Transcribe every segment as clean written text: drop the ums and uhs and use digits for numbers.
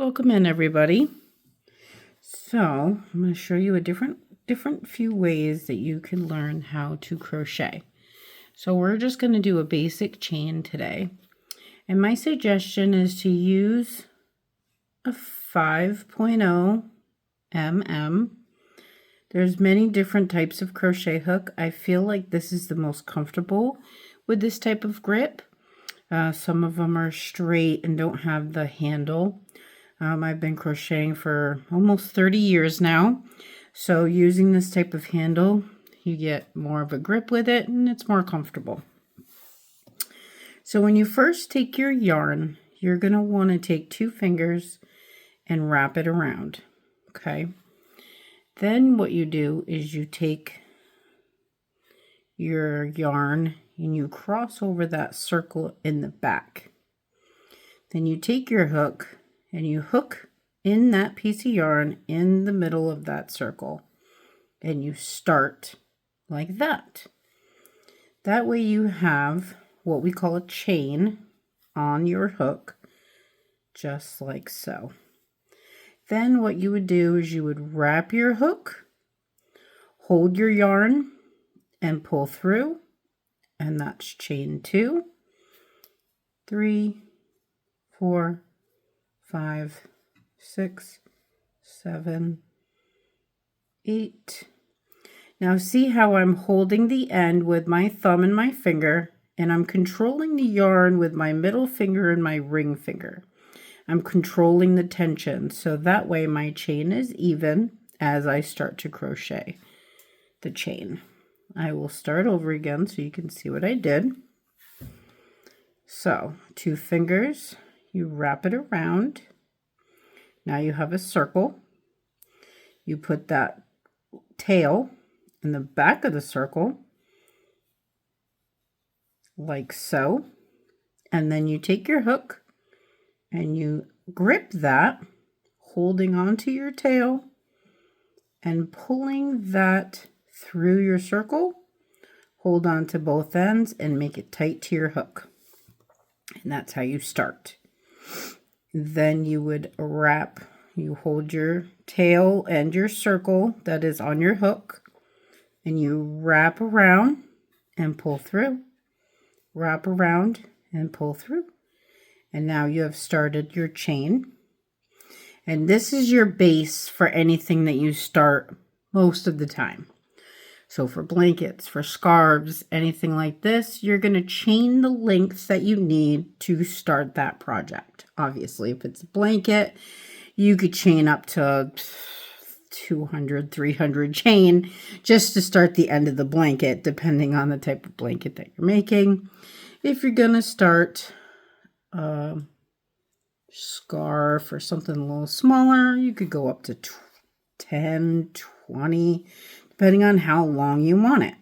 Welcome in, everybody. So I'm going to show you a different few ways that you can learn how to crochet. So we're just going to do a basic chain today. And my suggestion is to use a 5.0 mm. There's many different types of crochet hook. I feel like this is the most comfortable with this type of grip. Some of them are straight and don't have the handle. I've been crocheting for almost 30 years now. So using this type of handle, you get more of a grip with it and it's more comfortable. So when you first take your yarn, you're going to want to take 2 fingers and wrap it around. Okay. Then what you do is you take your yarn and you cross over that circle in the back. Then you take your hook and you hook in that piece of yarn in the middle of that circle. And you start like that. That way you have what we call a chain on your hook, just like so. Then what you would do is you would wrap your hook, hold your yarn, and pull through. And that's chain 2, 3, 4, 5, 6, 7, 8. Now see how I'm holding the end with my thumb and my finger, and I'm controlling the yarn with my middle finger and my ring finger. I'm controlling the tension, so that way my chain is even as I start to crochet the chain. I will start over again so you can see what I did. So 2 fingers, you wrap it around. Now you have a circle. You put that tail in the back of the circle, like so. And then you take your hook and you grip that, holding onto your tail and pulling that through your circle. Hold on to both ends and make it tight to your hook. And that's how you start. Then you would wrap, you hold your tail and your circle that is on your hook, and you wrap around and pull through. Wrap around and pull through. And now you have started your chain. And this is your base for anything that you start most of the time. So for blankets, for scarves, anything like this, you're going to chain the lengths that you need to start that project. Obviously, if it's a blanket, you could chain up to 200, 300 chain just to start the end of the blanket, depending on the type of blanket that you're making. If you're going to start a scarf or something a little smaller, you could go up to 10, 20, depending on how long you want it.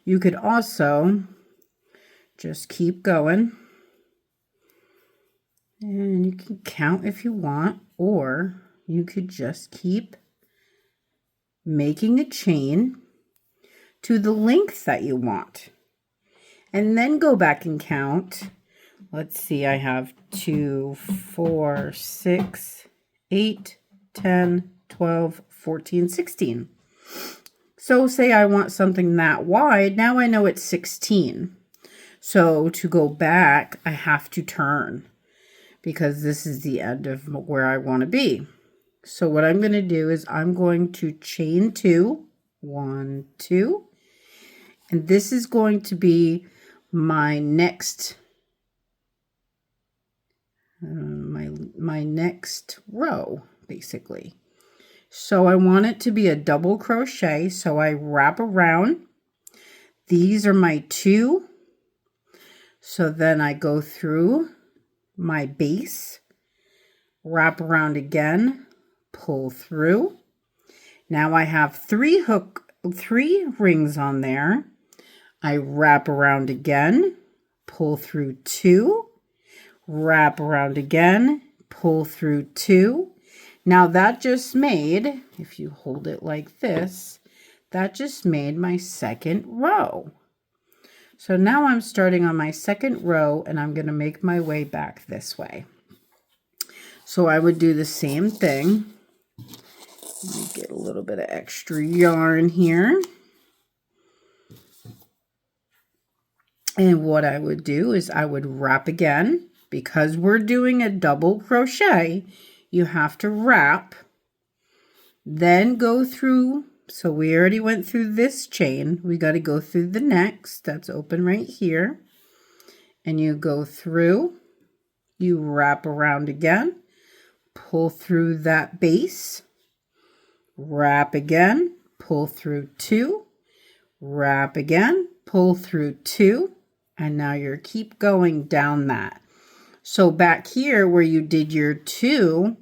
You could also just keep going. And you can count if you want, or you could just keep making a chain to the length that you want. And then go back and count. Let's see, I have 2, 4, 6, 8, 10, 12, 14, 16. So say I want something that wide, now I know it's 16. So to go back, I have to turn because this is the end of where I want to be. So what I'm going to do is I'm going to chain 2, 1, 2, and this is going to be my next my next row, basically. So I want it to be a double crochet, so I wrap around. These are my 2. So then I go through my base, wrap around again, pull through. Now I have 3 rings on there. I wrap around again, pull through 2, wrap around again, pull through 2. Now that just made, if you hold it like this, that just made my second row. So now I'm starting on my second row and I'm going to make my way back this way. So I would do the same thing. Let me get a little bit of extra yarn here. And what I would do is I would wrap again. Because we're doing a double crochet, you have to wrap, then go through. So we already went through this chain. We got to go through the next. That's open right here. And you go through, you wrap around again, pull through that base, wrap again, pull through 2, wrap again, pull through 2, and now you're keep going down that. So back here where you did your 2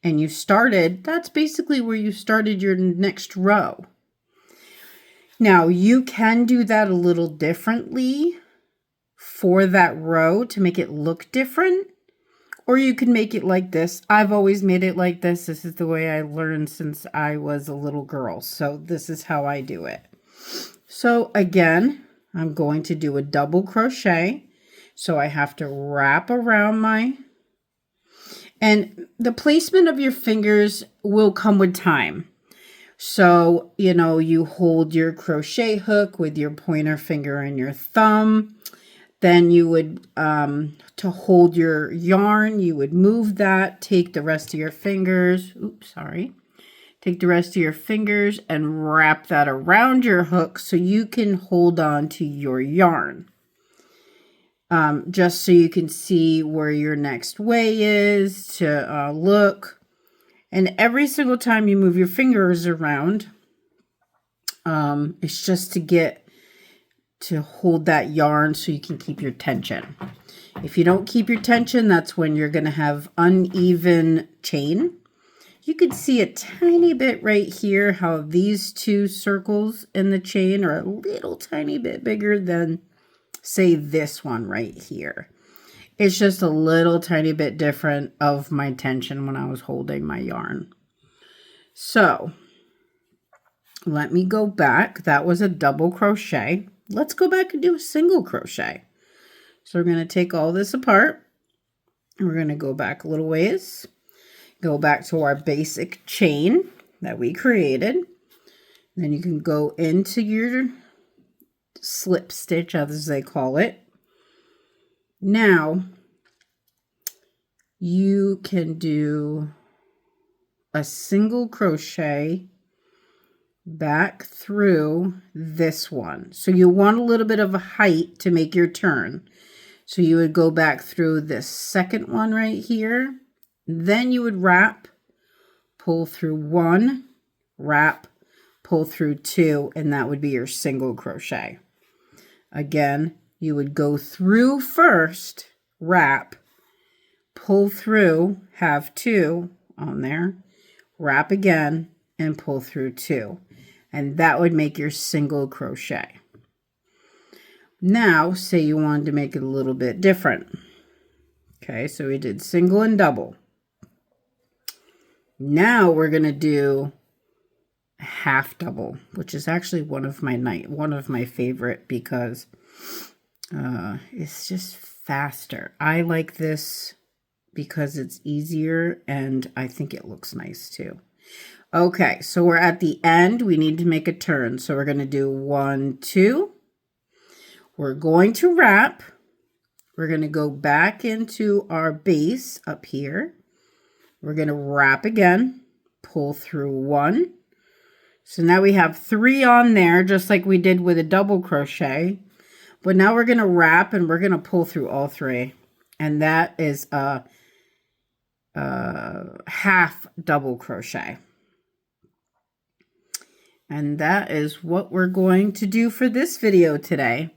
and you started, that's basically where you started your next row. Now you can do that a little differently for that row to make it look different, or you can make it like this. I've always made it like this. This is the way I learned since I was a little girl. So this is how I do it. So again, I'm going to do a double crochet. So I have to wrap around and the placement of your fingers will come with time. So, you know, you hold your crochet hook with your pointer finger and your thumb. Then you would, to hold your yarn, you would move that, take the rest of your fingers, take the rest of your fingers and wrap that around your hook so you can hold on to your yarn. Just so you can see where your next way is to look. And every single time you move your fingers around, it's just to hold that yarn so you can keep your tension. If you don't keep your tension, that's when you're going to have uneven chain. You can see a tiny bit right here how these 2 circles in the chain are a little tiny bit bigger than, say, this one right here. It's just a little tiny bit different of my tension when I was holding my yarn. So let me go back. That was a double crochet. Let's go back and do a single crochet. So we're going to take all this apart. We're going to go back a little ways. Go back to our basic chain that we created. Then you can go into your slip stitch, as they call it. Now you can do a single crochet back through this one. So you want a little bit of a height to make your turn. So you would go back through this second one right here. Then you would wrap, pull through 1, wrap, pull through 2, and that would be your single crochet. Again, you would go through first, wrap, pull through, have 2 on there, wrap again, and pull through 2. And that would make your single crochet. Now, say you wanted to make it a little bit different. Okay, so we did single and double. Now we're going to do half double, which is actually one of my favorite because it's just faster. I like this because it's easier and I think it looks nice too. Okay, so we're at the end. We need to make a turn. So we're going to do 1, 2. We're going to wrap. We're going to go back into our base up here. We're going to wrap again, pull through 1. So now we have 3 on there, just like we did with a double crochet. But now we're going to wrap and we're going to pull through all 3. And that is a half double crochet. And that is what we're going to do for this video today.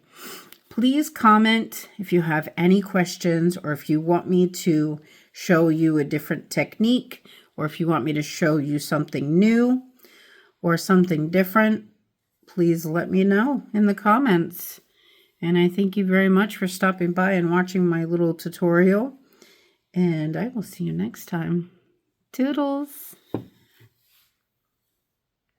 Please comment if you have any questions or if you want me to show you a different technique or if you want me to show you something new or something different. Please let me know in the comments. And I thank you very much for stopping by and watching my little tutorial. And I will see you next time. Toodles!